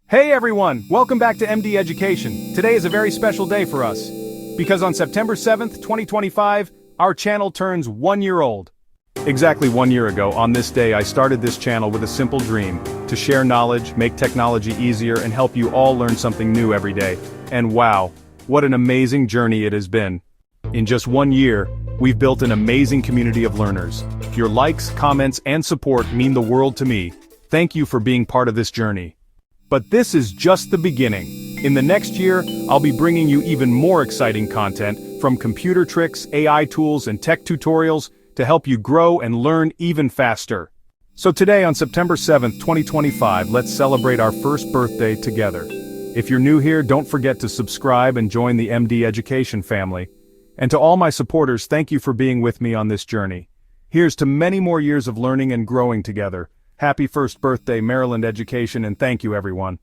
Hey everyone, welcome back to M.D.E Education. Today is a very special day for us. Because on September 7th, 2025, our channel turns 1 year old. Exactly 1 year ago, on this day I started this channel with a simple dream, to share knowledge, make technology easier and help you all learn something new every day. And wow, what an amazing journey it has been. In just 1 year, we've built an amazing community of learners. Your likes, comments, and support mean the world to me. Thank you for being part of this journey. But this is just the beginning. In the next year, I'll be bringing you even more exciting content, from computer tricks, AI tools, and tech tutorials, to help you grow and learn even faster. So today on September 7th, 2025, let's celebrate our first birthday together. If you're new here, don't forget to subscribe and join the M.D.E Education family. And to all my supporters, thank you for being with me on this journey. Here's to many more years of learning and growing together. Happy first birthday, Maryland Education, and thank you everyone.